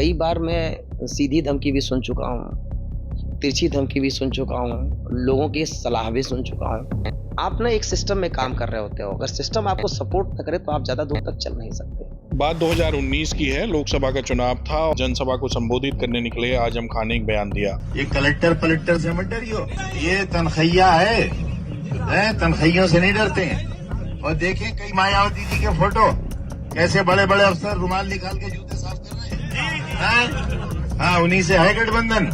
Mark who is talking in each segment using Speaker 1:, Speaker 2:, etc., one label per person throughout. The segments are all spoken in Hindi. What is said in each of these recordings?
Speaker 1: कई बार मैं सीधी धमकी भी सुन चुका हूँ, तिरछी धमकी भी सुन चुका हूँ, लोगों की सलाह भी सुन चुका हूँ। आप ना एक सिस्टम में काम कर रहे होते हो, अगर सिस्टम आपको सपोर्ट ना करे तो आप ज़्यादा दूर तक चल नहीं सकते।
Speaker 2: बात 2019 की है। लोकसभा का चुनाव था। जनसभा को संबोधित करने निकले आजम खान ने एक बयान दिया।
Speaker 3: ये कलेक्टर से मत डरियो, ये तनखैया है, तनखैयों से नहीं डरते हैं। और देखें कई मायावती जी के फोटो, कैसे बड़े बड़े अफसर रुमाल निकाल के जूते साफ कर रहे हैं। हाँ, उन्हीं से है गठबंधन।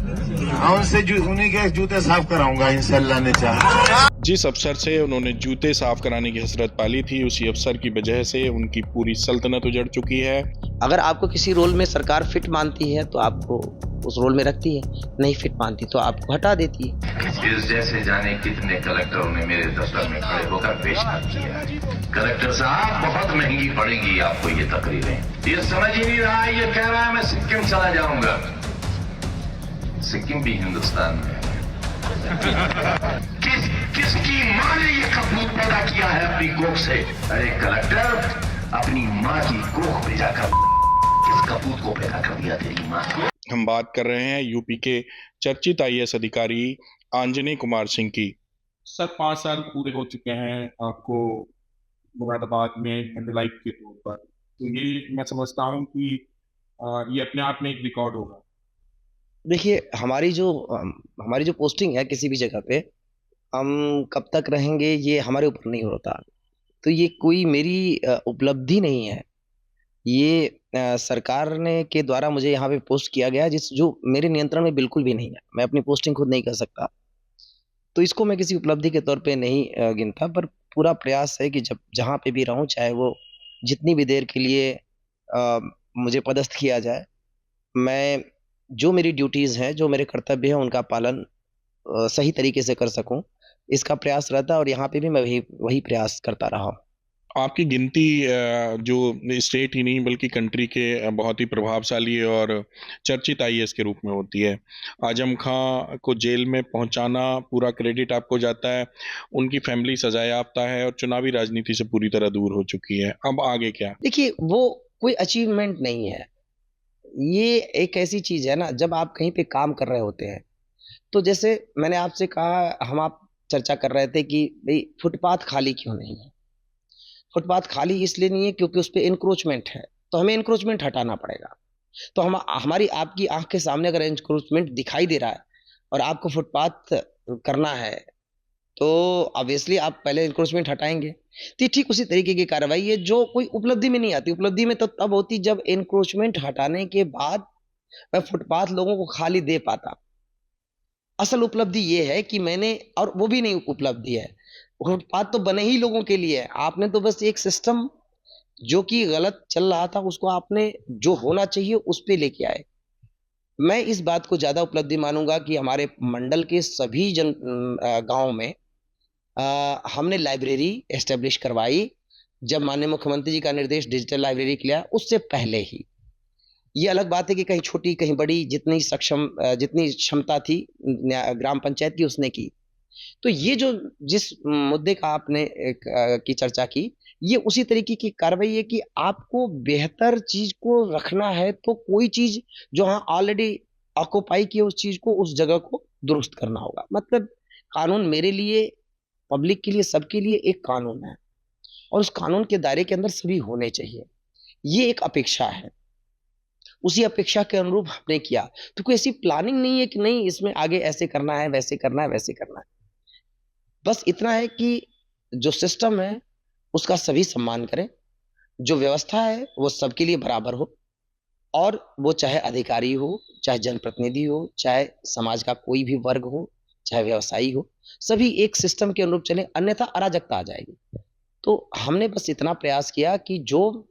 Speaker 3: हाँ, उन्हीं के जूते साफ कराऊंगा इंशाल्लाह ने चाहा।
Speaker 2: जिस अफसर से उन्होंने जूते साफ कराने की हसरत पाली थी, उसी अफसर की वजह से उनकी पूरी सल्तनत उजड़ चुकी है।
Speaker 1: अगर आपको किसी रोल में सरकार फिट मानती है तो आपको उस रोल में रखती है, नहीं फिट मानती तो आपको हटा देती है।
Speaker 4: इस जैसे जाने कितने कलेक्टरों ने मेरे दफ्तर में खड़े होकर पेशकश किया। कलेक्टर साहब, बहुत महंगी पड़ेगी आपको ये तकरीरें। ये समझ ही नहीं रहा, ये कह रहा है मैं सिक्किम चला जाऊंगा। सिक्किम भी हिंदुस्तान में है। किसकी माँ ने ये कपूत पैदा किया है अपनी कोख से? अरे कलेक्टर, अपनी माँ की कोख में जाकर किस कपूत को पैदा कर दिया तेरी माँ ने?
Speaker 2: हम बात कर रहे हैं यूपी के चर्चित आईएएस अधिकारी आंजनेय कुमार सिंह की।
Speaker 5: सर 5 साल पूरे हो चुके हैं आपको मुरादाबाद में हैंडलाइट के तौर पर, तो ये मैं समझता हूँ कि ये अपने आप में एक रिकॉर्ड होगा।
Speaker 1: देखिए, हमारी जो पोस्टिंग है किसी भी जगह पे, हम कब तक रहेंगे ये हमारे ऊपर नहीं होता। तो ये कोई मेरी उपलब्धि नहीं है। ये सरकार ने के द्वारा मुझे यहाँ पे पोस्ट किया गया, जो मेरे नियंत्रण में बिल्कुल भी नहीं है। मैं अपनी पोस्टिंग खुद नहीं कर सकता। तो इसको मैं किसी उपलब्धि के तौर पे नहीं गिनता, पर पूरा प्रयास है कि जब जहाँ पे भी रहूँ, चाहे वो जितनी भी देर के लिए मुझे पदस्थ किया जाए, मैं जो मेरी ड्यूटीज़ हैं, जो मेरे कर्तव्य हैं, उनका पालन सही तरीके से कर सकूँ, इसका प्रयास रहता है और यहाँ पे भी मैं वही प्रयास करता रहा हूँ।
Speaker 2: आपकी गिनती जो स्टेट ही नहीं बल्कि कंट्री के बहुत ही प्रभावशाली और चर्चित आईएएस के रूप में होती है। आजम खां को जेल में पहुंचाना पूरा क्रेडिट आपको जाता है। उनकी फैमिली सजायाफ्ता है और चुनावी राजनीति से पूरी तरह दूर हो चुकी है। अब आगे क्या?
Speaker 1: देखिए, वो कोई अचीवमेंट नहीं है। ये एक ऐसी चीज़ है ना, जब आप कहीं पे काम कर रहे होते हैं, तो जैसे मैंने आपसे कहा, आप चर्चा कर रहे थे कि भई फुटपाथ खाली क्यों नहीं है? फुटपाथ खाली इसलिए नहीं है क्योंकि उस पे एन्क्रोचमेंट है, तो हमें एन्क्रोचमेंट हटाना पड़ेगा। तो हमारी आपकी आँख के सामने अगर एन्क्रोचमेंट दिखाई दे रहा है और आपको फुटपाथ करना है, तो ऑब्वियसली आप पहले एन्क्रोचमेंट हटाएँगे। तो ये ठीक उसी तरीके की कार्रवाई है जो कोई उपलब्धि में नहीं आती। उपलब्धि में तो तब होती जब एन्क्रोचमेंट हटाने के बाद मैं फुटपाथ लोगों को खाली दे पाता। असल उपलब्धि ये है कि मैंने, और वो भी नहीं उपलब्धि है, फुटपाथ तो बने ही लोगों के लिए है। आपने तो बस एक सिस्टम जो कि गलत चल रहा था, उसको आपने जो होना चाहिए उस पे लेके आए। मैं इस बात को ज़्यादा उपलब्धि मानूँगा कि हमारे मंडल के सभी गाँव में हमने लाइब्रेरी एस्टेब्लिश करवाई। जब माननीय मुख्यमंत्री जी का निर्देश डिजिटल लाइब्रेरी के लिए आया, उससे पहले ही। ये अलग बात है कि कहीं छोटी, कहीं बड़ी, जितनी क्षमता थी ग्राम पंचायत की, उसने की। तो ये जो जिस मुद्दे का आपने की चर्चा की, ये उसी तरीके की कार्रवाई है कि आपको बेहतर चीज़ को रखना है, तो कोई चीज़ जो हाँ ऑलरेडी ऑक्यूपाई की है, उस चीज़ को, उस जगह को दुरुस्त करना होगा। मतलब कानून मेरे लिए, पब्लिक के लिए, सबके लिए एक कानून है और उस कानून के दायरे के अंदर सभी होने चाहिए। ये एक अपेक्षा है। उसी अपेक्षा के अनुरूप हमने किया। तो कोई ऐसी प्लानिंग नहीं है कि नहीं इसमें आगे ऐसे करना है, वैसे करना है, वैसे करना है। बस इतना है कि जो सिस्टम है उसका सभी सम्मान करें, जो व्यवस्था है वो सबके लिए बराबर हो, और वो चाहे अधिकारी हो, चाहे जनप्रतिनिधि हो, चाहे समाज का कोई भी वर्ग हो, चाहे व्यवसायी हो, सभी एक सिस्टम के अनुरूप चलें, अन्यथा अराजकता आ जाएगी। तो हमने बस इतना प्रयास किया कि जो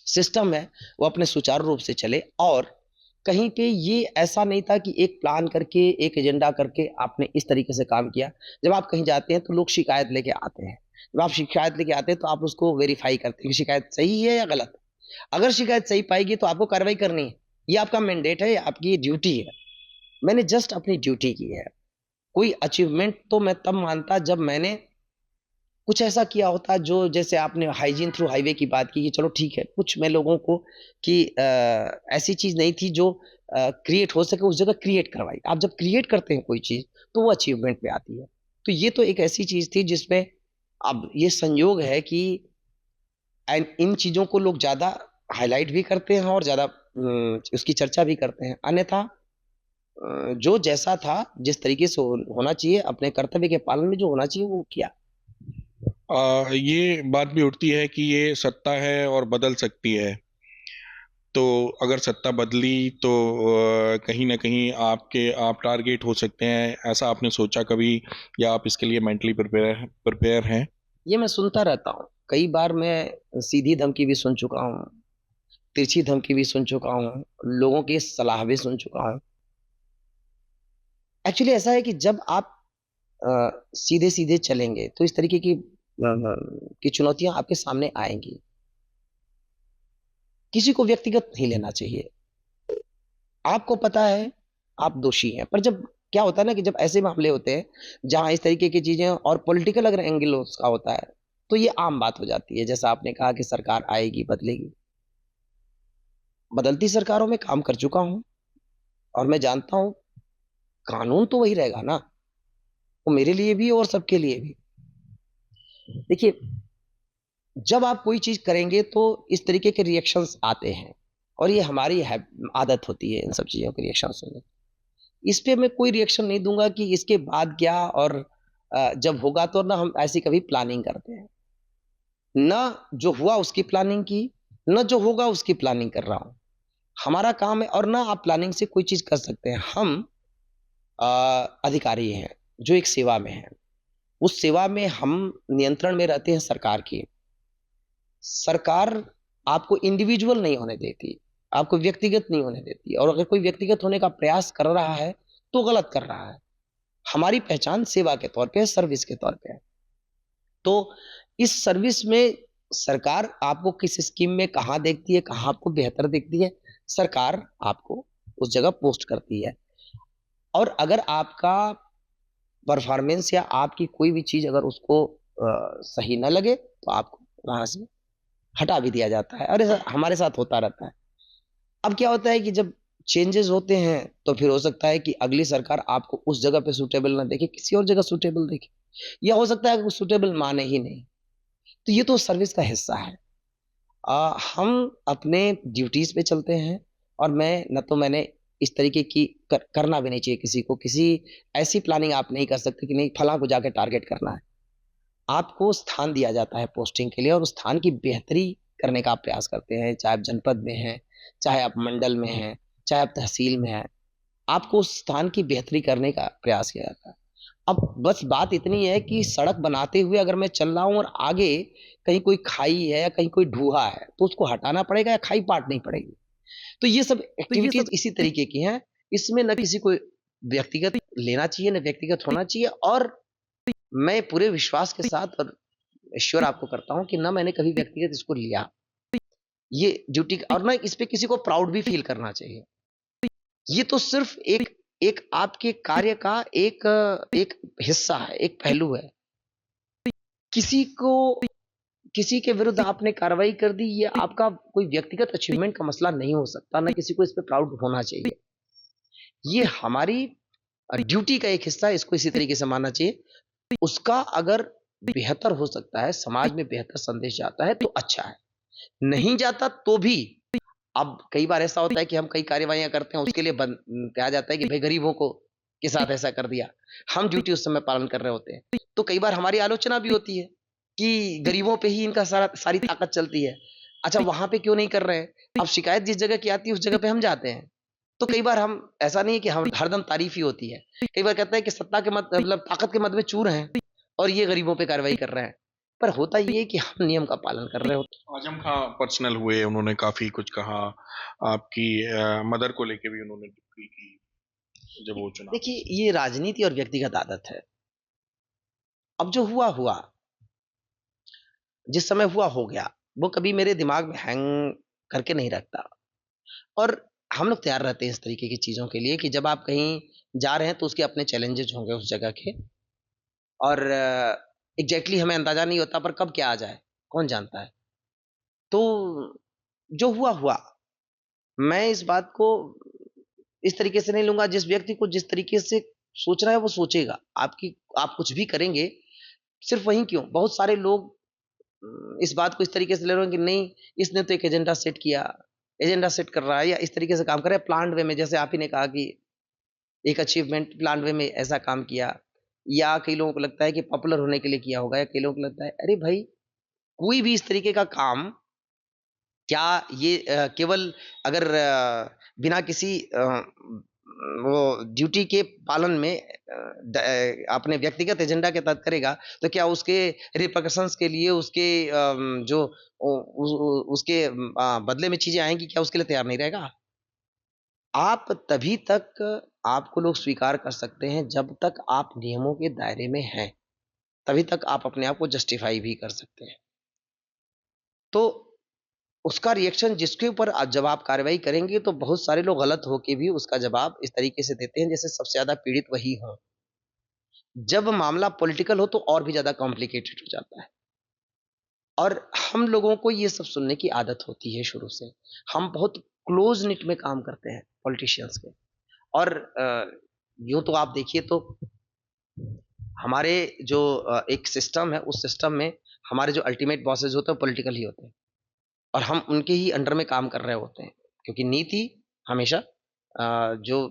Speaker 1: सिस्टम है वो अपने सुचारू रूप से चले, और कहीं पे ये ऐसा नहीं था कि एक प्लान करके, एक एजेंडा करके आपने इस तरीके से काम किया। जब आप कहीं जाते हैं तो लोग शिकायत लेके आते हैं। जब आप शिकायत लेके आते हैं तो आप उसको वेरीफाई करते हैं कि शिकायत सही है या गलत। अगर शिकायत सही पाएगी तो आपको कार्रवाई करनी है। ये आपका मैंडेट है, आपकी ड्यूटी है। मैंने जस्ट अपनी ड्यूटी की है। कोई अचीवमेंट तो मैं तब मानता जब मैंने कुछ ऐसा किया होता जो, जैसे आपने हाइजीन थ्रू हाईवे की बात की कि चलो ठीक है, कुछ मैं लोगों को कि ऐसी चीज़ नहीं थी जो क्रिएट हो सके, उस जगह क्रिएट करवाई। आप जब क्रिएट करते हैं कोई चीज़, तो वो अचीवमेंट में आती है। तो ये तो एक ऐसी चीज़ थी जिसमें अब ये संयोग है कि इन चीज़ों को लोग ज़्यादा हाइलाइट भी करते हैं और ज़्यादा उसकी चर्चा भी करते हैं। अन्यथा जो जैसा था, जिस तरीके से होना चाहिए, अपने कर्तव्य के पालन में जो होना चाहिए वो किया।
Speaker 2: ये बात भी उठती है कि ये सत्ता है और बदल सकती है। तो अगर सत्ता बदली तो कहीं ना कहीं आप टारगेट हो सकते हैं, ऐसा आपने सोचा कभी, या आप इसके लिए मेंटली प्रिपेयर हैं?
Speaker 1: ये मैं सुनता रहता हूँ। कई बार मैं सीधी धमकी भी सुन चुका हूँ, तिरछी धमकी भी सुन चुका हूँ, लोगों की सलाह भी सुन चुका हूँ। एक्चुअली ऐसा है कि जब आप सीधे-सीधे चलेंगे तो इस तरीके की चुनौतियाँ आपके सामने आएँगी। किसी को व्यक्तिगत नहीं लेना चाहिए। आपको पता है, आप दोषी हैं, पर जब क्या होता है ना कि जब ऐसे मामले होते हैं, जहाँ इस तरीके की चीज़ें और पॉलिटिकल अगर एंगल उसका होता है, तो ये आम बात हो जाती है। जैसा आपने कहा कि सरकार आएगी, बदलेगी। बदलती सरकारों में काम कर चुका हूँ और मैं जानता हूँ, कानून तो वही रहेगा ना, वो मेरे लिए भी और सबके लिए भी। देखिए, जब आप कोई चीज़ करेंगे तो इस तरीके के रिएक्शंस आते हैं और ये हमारी आदत होती है इन सब चीज़ों के रिएक्शन सुनने। इस पे मैं कोई रिएक्शन नहीं दूंगा कि इसके बाद क्या, और जब होगा तो ना हम ऐसी कभी प्लानिंग करते हैं, ना जो हुआ उसकी प्लानिंग की, ना जो होगा उसकी प्लानिंग कर रहा हूँ। हमारा काम है, और ना आप प्लानिंग से कोई चीज़ कर सकते हैं। हम अ, अधिकारी हैं जो एक सेवा में हैं। उस सेवा में हम नियंत्रण में रहते हैं सरकार की। सरकार आपको इंडिविजुअल नहीं होने देती, आपको व्यक्तिगत नहीं होने देती, और अगर कोई व्यक्तिगत होने का प्रयास कर रहा है, तो गलत कर रहा है। हमारी पहचान सेवा के तौर पे है, सर्विस के तौर पे है। तो इस सर्विस में सरकार आपको किस स्कीम में कहाँ देखती है, कहाँ आपको बेहतर देखती है, सरकार आपको उस जगह पोस्ट करती है। और अगर आपका परफॉर्मेंस या आपकी कोई भी चीज़ अगर उसको सही न लगे, तो आपको वहाँ से हटा भी दिया जाता है, और ऐसा हमारे साथ होता रहता है। अब क्या होता है कि जब चेंजेस होते हैं, तो फिर हो सकता है कि अगली सरकार आपको उस जगह पे सूटेबल ना देखे, किसी और जगह सूटेबल देखे, या हो सकता है कि वो सूटेबल माने ही नहीं। तो ये तो सर्विस का हिस्सा है। हम अपने ड्यूटीज पे चलते हैं, और मैंने इस तरीके की करना भी नहीं चाहिए किसी को। किसी ऐसी प्लानिंग आप नहीं कर सकते कि नहीं फलां को जाके टारगेट करना है। आपको स्थान दिया जाता है पोस्टिंग के लिए, और उस स्थान की बेहतरी करने का आप प्रयास करते हैं, चाहे आप जनपद में हैं, चाहे आप मंडल में हैं, चाहे आप तहसील में हैं। आपको उस स्थान की बेहतरी करने का प्रयास किया जाता है। अब बस बात इतनी है कि सड़क बनाते हुए अगर मैं चल रहा हूँ और आगे कहीं कोई खाई है या कहीं कोई ढूहा है, तो उसको हटाना पड़ेगा या खाई पाटनी पड़ेगी। तो ये सब एक्टिविटीज इसी तरीके की हैं। इसमें न किसी को व्यक्तिगत लेना चाहिए, न व्यक्तिगत होना चाहिए, और मैं पूरे विश्वास के साथ और श्योर आपको करता हूँ कि ना मैंने कभी व्यक्तिगत इसको लिया। ये ड्यूटी, और ना इस पे किसी को प्राउड भी फील करना चाहिए। ये तो सिर्फ एक एक आपके कार्य का एक हिस्सा है, एक पहलू है। किसी को किसी के विरुद्ध आपने कार्रवाई कर दी, ये आपका कोई व्यक्तिगत अचीवमेंट का मसला नहीं हो सकता, ना किसी को इस पे प्राउड होना चाहिए। ये हमारी ड्यूटी का एक हिस्सा है, इसको इसी तरीके से मानना चाहिए। उसका अगर बेहतर हो सकता है, समाज में बेहतर संदेश जाता है, तो अच्छा है। नहीं जाता तो भी, अब कई बार ऐसा होता है कि हम कई कार्यवाहियां करते हैं, उसके लिए कहा जाता है कि भाई गरीबों को के साथ ऐसा कर दिया। हम ड्यूटी उस समय पालन कर रहे होते हैं, तो कई बार हमारी आलोचना भी होती है कि गरीबों पे ही इनका सारी ताकत चलती है। अच्छा, वहां पे क्यों नहीं कर रहे हैं? अब शिकायत जिस जगह की आती है उस जगह पे हम जाते हैं। तो कई बार हम, ऐसा नहीं है कि हम हरदम तारीफ ही होती है। कई बार कहता है कि सत्ता के मत मतलब ताकत के मद में चूर हैं, और ये गरीबों पे कार्रवाई कर रहे हैं। पर होता ये है कि हम नियम का पालन कर रहे होते हैं।
Speaker 2: आजम खां पर्सनल हुए, उन्होंने काफी कुछ कहा, आपकी मदर को लेके भी उन्होंने टिप्पणी की जब वो चुनाव।
Speaker 1: देखिए, ये राजनीति और व्यक्तिगत आदत है। अब जो हुआ हुआ, जिस समय हुआ हो गया, वो कभी मेरे दिमाग में हैंग करके नहीं रखता। और हम लोग तैयार रहते हैं इस तरीके की चीज़ों के लिए कि जब आप कहीं जा रहे हैं तो उसके अपने चैलेंजेस होंगे उस जगह के। और एग्ज़ैक्टली हमें अंदाज़ा नहीं होता, पर कब क्या आ जाए, कौन जानता है। तो जो हुआ, हुआ। मैं इस बात को इस तरीके से नहीं लूँगा, जिस व्यक्ति को जिस तरीके से सोचना है वो सोचेगा। आप कुछ भी करेंगे, सिर्फ़ वहीं क्यों, बहुत सारे लोग इस बात को इस तरीके से ले रहे हैं कि नहीं, इसने तो एक एजेंडा सेट किया, एजेंडा सेट कर रहा है या इस तरीके से काम कर रहा है प्लान्ड वे में, जैसे आप ही ने कहा कि एक अचीवमेंट प्लान्ड वे में ऐसा काम किया, या कई लोगों को लगता है कि पॉपुलर होने के लिए किया होगा, या कई लोगों को लगता है अरे भाई, कोई भी इस तरीके का काम, क्या ये केवल अगर बिना किसी वो ड्यूटी के पालन में अपने व्यक्तिगत एजेंडा के तहत करेगा, तो क्या उसके रिpercussions के लिए उसके जो उसके बदले में चीजें आएंगी, क्या उसके लिए तैयार नहीं रहेगा? आप तभी तक आपको लोग स्वीकार कर सकते हैं जब तक आप नियमों के दायरे में हैं, तभी तक आप अपने आप को जस्टिफाई भी कर सकते हैं। तो उसका रिएक्शन जिसके ऊपर जब आप कार्रवाई करेंगे, तो बहुत सारे लोग गलत होके भी उसका जवाब इस तरीके से देते हैं जैसे सबसे ज़्यादा पीड़ित वही हों। जब मामला पॉलिटिकल हो तो और भी ज़्यादा कॉम्प्लिकेटेड हो जाता है। और हम लोगों को ये सब सुनने की आदत होती है शुरू से। हम बहुत क्लोज़ निट में काम करते हैं पॉलिटिशियंस के। और यूँ तो आप देखिए तो हमारे जो एक सिस्टम है, उस सिस्टम में हमारे जो अल्टीमेट बॉसेस होते हैं पॉलिटिकल ही होते हैं। और हम उनके ही अंडर में काम कर रहे होते हैं, क्योंकि नीति हमेशा जो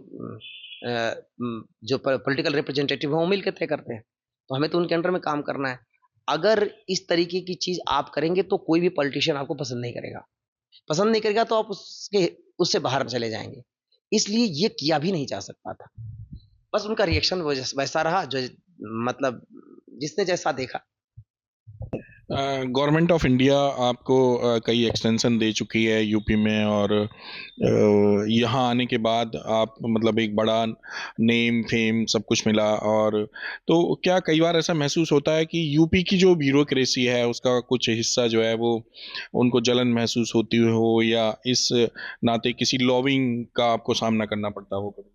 Speaker 1: पॉलिटिकल रिप्रेजेंटेटिव हैं वो मिल के तय करते हैं, तो हमें तो उनके अंडर में काम करना है। अगर इस तरीके की चीज़ आप करेंगे तो कोई भी पॉलिटिशियन आपको पसंद नहीं करेगा, तो आप उससे बाहर चले जाएंगे। इसलिए ये किया भी नहीं जा सकता था। बस उनका रिएक्शन वैसा रहा, जो मतलब जिसने जैसा देखा।
Speaker 2: गवर्नमेंट ऑफ इंडिया आपको कई एक्सटेंशन दे चुकी है यूपी में, और यहाँ आने के बाद आप मतलब एक बड़ा नेम फेम सब कुछ मिला। और तो क्या कई बार ऐसा महसूस होता है कि यूपी की जो ब्यूरोक्रेसी है उसका कुछ हिस्सा जो है वो उनको जलन महसूस होती हो, या इस नाते किसी लॉबिंग का आपको सामना करना पड़ता हो कभी?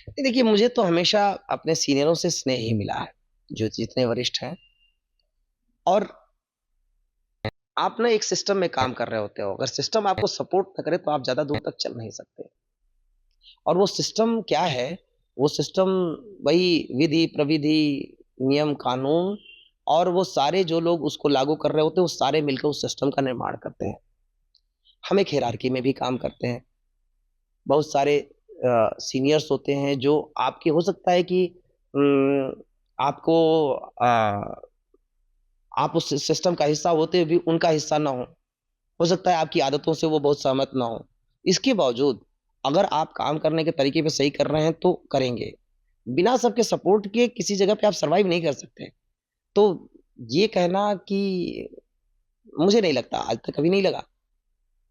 Speaker 1: नहीं, देखिए, मुझे तो हमेशा अपने सीनियरों से स्नेह ही मिला है, जो जितने वरिष्ठ हैं। और आप ना एक सिस्टम में काम कर रहे होते हो, अगर सिस्टम आपको सपोर्ट ना करे तो आप ज़्यादा दूर तक चल नहीं सकते। और वो सिस्टम क्या है? वो सिस्टम वही विधि, प्रविधि, नियम, कानून, और वो सारे जो लोग उसको लागू कर रहे होते हैं, वो सारे मिलकर उस सिस्टम का निर्माण करते हैं। हम एक हायरार्की में भी काम करते हैं। बहुत सारे सीनियर्स होते हैं जो आपके, हो सकता है कि उम, आपको आप उस सिस्टम का हिस्सा होते हुए भी उनका हिस्सा ना हो। हो सकता है आपकी आदतों से वो बहुत सहमत ना हो। इसके बावजूद अगर आप काम करने के तरीके पे सही कर रहे हैं तो करेंगे। बिना सबके सपोर्ट के किसी जगह पे आप सर्वाइव नहीं कर सकते। तो ये कहना कि मुझे नहीं लगता, आज तक कभी नहीं लगा।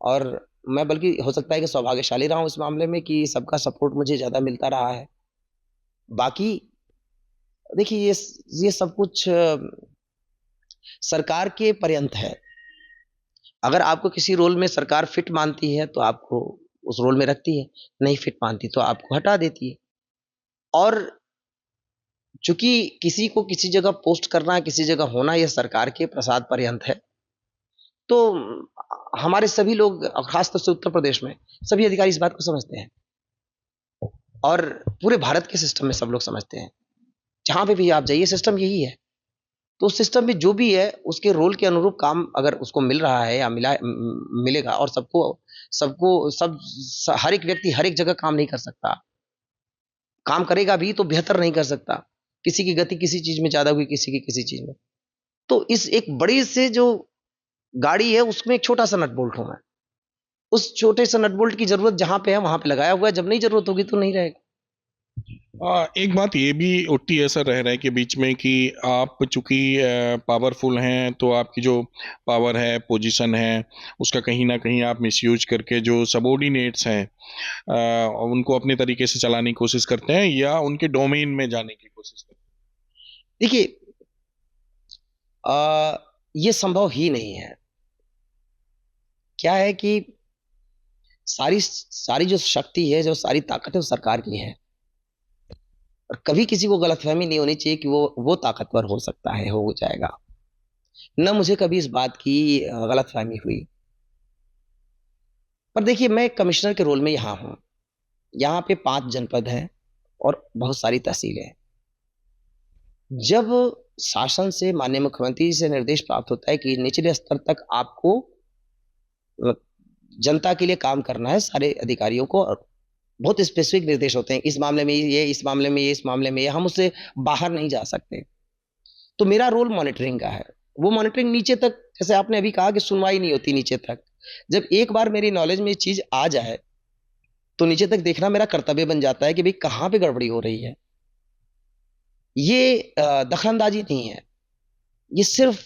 Speaker 1: और मैं बल्कि हो सकता है कि सौभाग्यशाली रहा हूँ इस मामले में कि सबका सपोर्ट मुझे ज़्यादा मिलता रहा है। बाकी देखिए, ये सब कुछ सरकार के पर्यंत है। अगर आपको किसी रोल में सरकार फिट मानती है तो आपको उस रोल में रखती है, नहीं फिट मानती तो आपको हटा देती है। और चूंकि किसी को किसी जगह पोस्ट करना, किसी जगह होना, यह सरकार के प्रसाद पर्यंत है, तो हमारे सभी लोग, खासतौर से उत्तर प्रदेश में सभी अधिकारी इस बात को समझते हैं, और पूरे भारत के सिस्टम में सब लोग समझते हैं। जहां पे भी आप जाइए सिस्टम यही है। तो उस सिस्टम में जो भी है उसके रोल के अनुरूप काम अगर उसको मिल रहा है या मिलेगा, और सबको सबको सब हर एक व्यक्ति हर एक जगह काम नहीं कर सकता, काम करेगा भी तो बेहतर नहीं कर सकता। किसी की गति किसी चीज में ज्यादा होगी, किसी की किसी चीज में। तो इस एक बड़ी से जो गाड़ी है उसमें एक छोटा सा नट बोल्ट हूं मैं। उस छोटे से नट बोल्ट की जरूरत जहां पे है वहां पे लगाया हुआ है, जब नहीं जरूरत होगी तो नहीं रहेगा।
Speaker 2: एक बात ये भी उठती है सर रह रहे के बीच में कि आप चूंकि पावरफुल हैं, तो आपकी जो पावर है, पोजीशन है, उसका कहीं ना कहीं आप मिसयूज करके जो सबॉर्डिनेट्स हैं उनको अपने तरीके से चलाने की कोशिश करते हैं या उनके डोमेन में जाने की कोशिश करते
Speaker 1: देखिए, ये संभव ही नहीं है। क्या है कि सारी सारी जो शक्ति है, जो सारी ताकत है, वो सरकार की है। और कभी किसी को गलतफहमी नहीं होनी चाहिए कि वो ताकतवर हो सकता है, हो जाएगा। ना मुझे कभी इस बात की गलतफहमी हुई। पर देखिए, मैं कमिश्नर के रोल में यहाँ हूँ। यहाँ पे 5 जनपद हैं और बहुत सारी तहसीलें हैं। जब शासन से, माननीय मुख्यमंत्री जी से निर्देश प्राप्त होता है कि निचले स्तर तक आपको अ, जनता के लिए काम करना है, सारे अधिकारियों को, और बहुत स्पेसिफिक निर्देश होते हैं, इस मामले में ये, इस मामले में ये, इस मामले में ये, हम उससे बाहर नहीं जा सकते। तो मेरा रोल मॉनिटरिंग का है। वो मॉनिटरिंग नीचे तक, जैसे आपने अभी कहा कि सुनवाई नहीं होती नीचे तक, जब एक बार मेरी नॉलेज में ये चीज आ जाए तो नीचे तक देखना मेरा कर्तव्य बन जाता है कि भाई कहाँ पे गड़बड़ी हो रही है। ये दखलंदाजी नहीं है, ये सिर्फ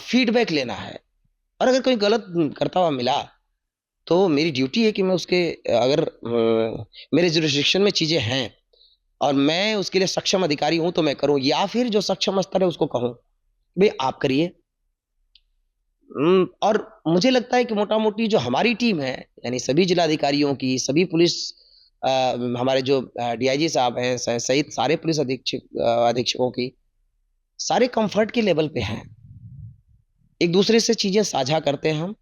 Speaker 1: फीडबैक लेना है। और अगर कोई गलत करता हुआ मिला तो मेरी ड्यूटी है कि मैं उसके, अगर मेरे जुरिस्डिक्शन में चीजें हैं और मैं उसके लिए सक्षम अधिकारी हूं तो मैं करूं, या फिर जो सक्षम स्तर है उसको कहूं भाई आप करिए। और मुझे लगता है कि मोटा मोटी जो हमारी टीम है, यानी सभी जिलाधिकारियों की, सभी पुलिस, हमारे जो डीआईजी साहब हैं सहित सारे पुलिस अधीक्षकों की, सारे कंफर्ट के लेवल पे हैं। एक दूसरे से चीजें साझा करते हैं हम,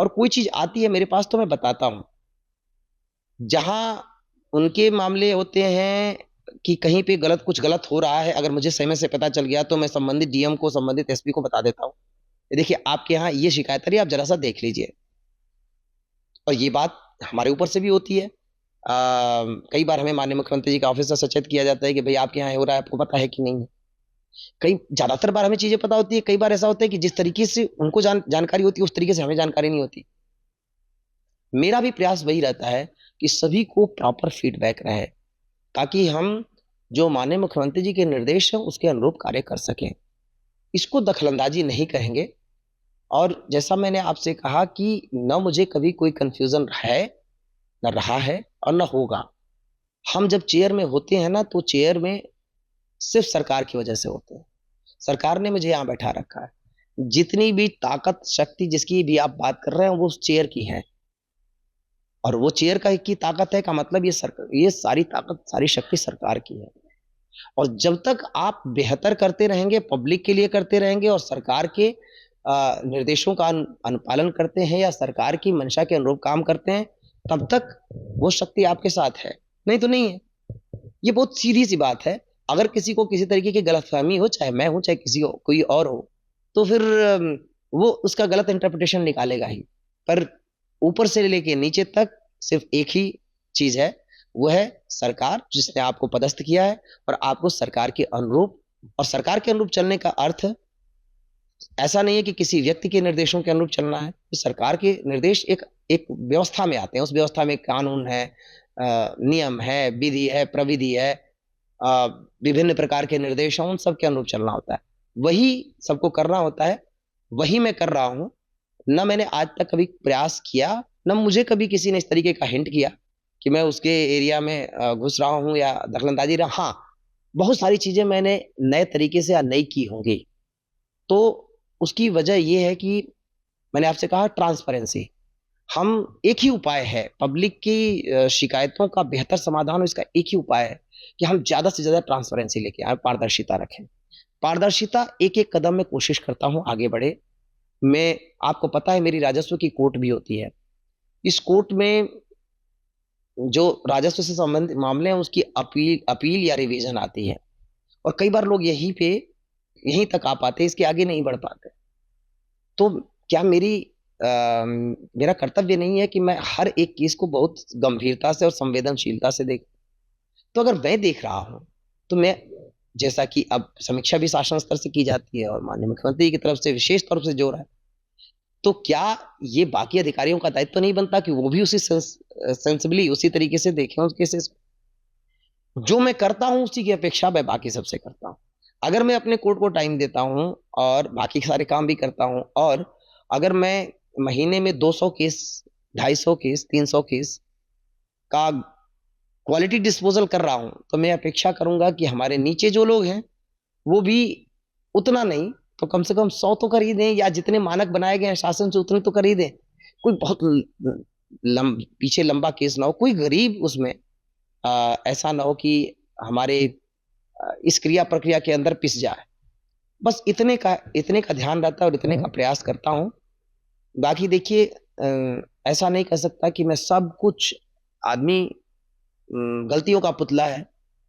Speaker 1: और कोई चीज आती है मेरे पास तो मैं बताता हूं। जहां उनके मामले होते हैं कि कहीं पे कुछ गलत हो रहा है, अगर मुझे समय से पता चल गया तो मैं संबंधित डीएम को, संबंधित एसपी को बता देता हूं, देखिए आपके यहाँ ये शिकायत आ रही है, आप जरा सा देख लीजिए। और ये बात हमारे ऊपर से भी होती है। कई बार हमें माननीय मुख्यमंत्री जी के ऑफिस से सचेत किया जाता है कि भाई आपके यहाँ हो रहा है, आपको पता है कि नहीं है। कई ज्यादातर बार हमें चीजें पता होती है, कई बार ऐसा होता है कि जिस तरीके से उनको जानकारी होती है उस तरीके से हमें जानकारी नहीं होती। मेरा भी प्रयास वही रहता है कि सभी को प्रॉपर फीडबैक रहे, ताकि हम जो माननीय मुख्यमंत्री जी के निर्देश हैं उसके अनुरूप कार्य कर सकें। इसको दखलंदाजी नहीं कहेंगे। और जैसा मैंने आपसे कहा कि न मुझे कभी कोई कंफ्यूजन है, न रहा है और न होगा। हम जब चेयर में होते हैं ना, तो चेयर में सिर्फ सरकार की वजह से होते हैं। सरकार ने मुझे यहाँ बैठा रखा है। जितनी भी ताकत शक्ति जिसकी भी आप बात कर रहे हैं वो उस चेयर की है, और वो चेयर का की ताकत है का मतलब ये सारी ताकत, सारी शक्ति सरकार की है। और जब तक आप बेहतर करते रहेंगे, पब्लिक के लिए करते रहेंगे और सरकार के निर्देशों का अनुपालन करते हैं या सरकार की मंशा के अनुरूप काम करते हैं, तब तक वो शक्ति आपके साथ है, नहीं तो नहीं है। ये बहुत सीधी सी बात है। अगर किसी को किसी तरीके की गलतफहमी हो, चाहे मैं हूं चाहे किसी कोई और हो, तो फिर वो उसका गलत इंटरप्रिटेशन निकालेगा ही। पर ऊपर से लेके नीचे तक सिर्फ एक ही चीज है, वो है सरकार जिसने आपको पदस्थ किया है, और आपको सरकार के अनुरूप, और सरकार के अनुरूप चलने का अर्थ ऐसा नहीं है कि किसी व्यक्ति के निर्देशों के अनुरूप चलना है। सरकार के निर्देश एक व्यवस्था में आते हैं, उस व्यवस्था में कानून है, नियम है, विधि है, प्रविधि है, विभिन्न प्रकार के निर्देश हैं, उन सब के अनुरूप चलना होता है। वही सबको करना होता है, वही मैं कर रहा हूं। न मैंने आज तक कभी प्रयास किया, न मुझे कभी किसी ने इस तरीके का हिंट किया कि मैं उसके एरिया में घुस रहा हूं या दखलंदाजी रहा। हाँ, बहुत सारी चीजें मैंने नए तरीके से या नई की होंगी, तो उसकी वजह यह है कि मैंने आपसे कहा ट्रांसपेरेंसी। हम एक ही उपाय है पब्लिक की शिकायतों का बेहतर समाधान, इसका एक ही उपाय है कि हम ज्यादा से ज्यादा ट्रांसपेरेंसी लेके आए, पारदर्शिता रखें। पारदर्शिता एक एक कदम में कोशिश करता हूं आगे बढ़े। मैं, आपको पता है मेरी राजस्व की कोर्ट भी होती है। इस कोर्ट में जो राजस्व से संबंधित मामले हैं उसकी अपील या रिवीजन आती है, और कई बार लोग यहीं तक आ पाते, इसके आगे नहीं बढ़ पाते। तो क्या मेरा कर्तव्य नहीं है कि मैं हर एक केस को बहुत गंभीरता से और संवेदनशीलता से देख? तो अगर मैं देख रहा हूं तो मैं, जैसा कि अब समीक्षा भी शासन स्तर से की जाती है और माननीय मुख्यमंत्री की तरफ से विशेष तौर से जोर है, तो क्या ये बाकी अधिकारियों का दायित्व तो नहीं बनता कि वो भी उसी सेंसिबली, उसी तरीके से देखें उस केसेस? जो मैं करता हूं उसी की अपेक्षा मैं बाकी सबसे करता हूं। अगर मैं अपने कोर्ट को टाइम देता हूं और बाकी सारे काम भी करता हूं, और अगर मैं महीने में 200 केस, 250 केस, 300 केस का क्वालिटी डिस्पोजल कर रहा हूं, तो मैं अपेक्षा करूंगा कि हमारे नीचे जो लोग हैं वो भी उतना नहीं तो कम से कम 100 तो कर ही दें, या जितने मानक बनाए गए हैं शासन से उतने तो कर ही दें। कोई बहुत पीछे लंबा केस ना हो, कोई गरीब उसमें ऐसा ना हो कि हमारे इस क्रिया प्रक्रिया के अंदर पिस जाए। बस इतने का ध्यान रहता है और इतने का प्रयास करता हूँ। बाकी देखिए ऐसा नहीं कह सकता कि मैं सब कुछ आदमी गलतियों का पुतला है,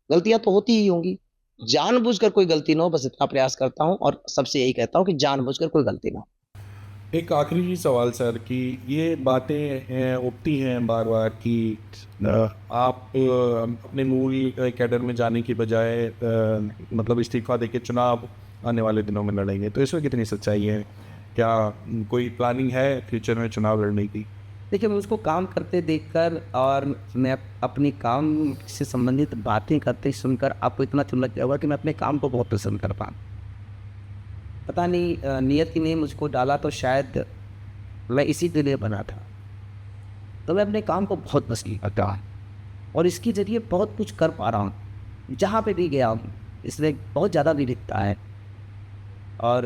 Speaker 1: गलतियाँ तो होती ही होंगी। जानबूझकर कोई गलती ना हो बस इतना प्रयास करता हूँ और सबसे यही कहता हूँ कि जानबूझकर कोई गलती ना हो।
Speaker 5: एक आखिरी सवाल सर कि ये बातें उठती हैं बार-बार कि आप अपने मूल कैडर में जाने की बजाय मतलब इस्तीफ़ा देके चुनाव आने वाले दिनों में लड़ेंगे, तो इसमें कितनी सच्चाई है? क्या कोई प्लानिंग है फ्यूचर में चुनाव लड़ने की?
Speaker 1: देखिए, मैं उसको काम करते देखकर और मैं अपनी काम से संबंधित बातें करते सुनकर आपको इतना तो लग गया होगा कि मैं अपने काम को बहुत पसंद करता हूँ। पता नहीं नियति ने मुझको डाला तो शायद मैं इसी के लिए बना था। तो मैं अपने काम को बहुत पसंद करता हूँ और इसके ज़रिए बहुत कुछ कर पा रहा हूँ। जहाँ पे भी गया हूँ, इसमें बहुत ज़्यादा भी दिखता है और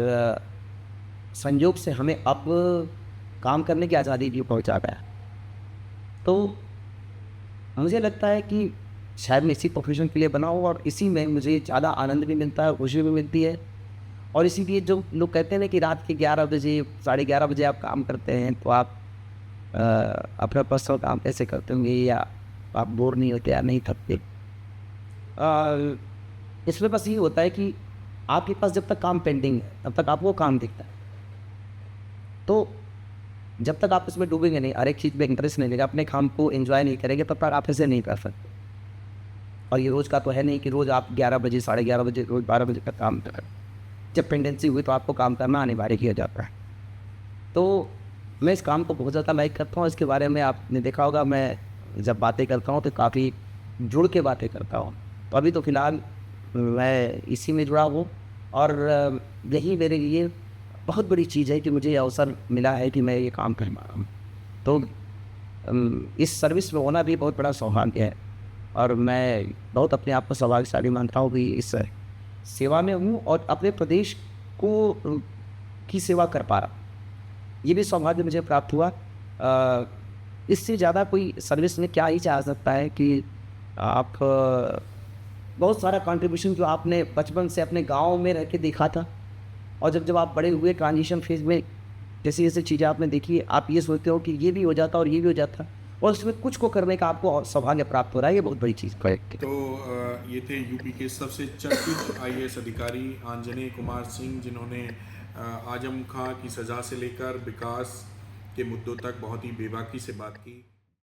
Speaker 1: संयोग से हमें अब काम करने की आज़ादी भी पहुँचा गया। तो मुझे लगता है कि शायद मैं इसी प्रोफ़ेशन के लिए बना हूँ और इसी में मुझे ज़्यादा आनंद भी मिलता है, खुशी भी मिलती है और इसीलिए जो लोग कहते हैं ना कि रात के 11 बजे, साढ़े 11 बजे आप काम करते हैं, तो आप अपना पर्सनल काम कैसे करते होंगे या आप बोर नहीं होते या नहीं थकते? इसमें बस ये होता है कि आपके पास जब तक काम पेंडिंग है, तब तक आपको काम दिखता है। तो जब तक आप इसमें डूबेंगे नहीं, हर एक चीज़ में इंटरेस्ट नहीं लेगा, अपने काम को एन्जॉय नहीं करेंगे, तब तक आप इसे नहीं कर सकते। और ये रोज़ का तो है नहीं कि रोज़ आप 11 बजे, साढ़े 11 बजे, रोज़ 12 बजे तक काम करें। जब पेंडेंसी हुई तो आपको काम करना अनिवार्य किया जाता है। तो मैं इस काम को बहुत ज़्यादा लाइक करता हूँ, इसके बारे में आपने देखा होगा मैं जब बातें करता हूँ तो काफ़ी जुड़ के बातें करता हूँ। तो अभी तो फ़िलहाल मैं इसी में जुड़ा हूँ और यही मेरे लिए बहुत बड़ी चीज़ है कि मुझे ये अवसर मिला है कि मैं ये काम कर पा रहा हूँ। तो इस सर्विस में होना भी बहुत बड़ा सौभाग्य है और मैं बहुत अपने आप को सौभाग्यशाली मानता हूँ कि इस सेवा में हूँ और अपने प्रदेश को की सेवा कर पा रहा हूँ। ये भी सौभाग्य मुझे प्राप्त हुआ। इससे ज़्यादा कोई सर्विस में क्या ही चाह सकता है कि आप बहुत सारा कंट्रीब्यूशन जो आपने बचपन से अपने गाँव में रह के देखा था और जब आप बड़े हुए ट्रांजिशन फेज़ में जैसी-जैसी चीज़ें आपने देखी, आप ये सोचते हो कि ये भी हो जाता और ये भी हो जाता और उसमें कुछ को करने का आपको और सौभाग्य प्राप्त हो रहा है, ये बहुत बड़ी चीज़ है।
Speaker 5: तो ये थे यूपी के सबसे चर्चित आईएएस अधिकारी आंजनेय कुमार सिंह, जिन्होंने आजम खां की सज़ा से लेकर विकास के मुद्दों तक बहुत ही बेबाकी से बात की।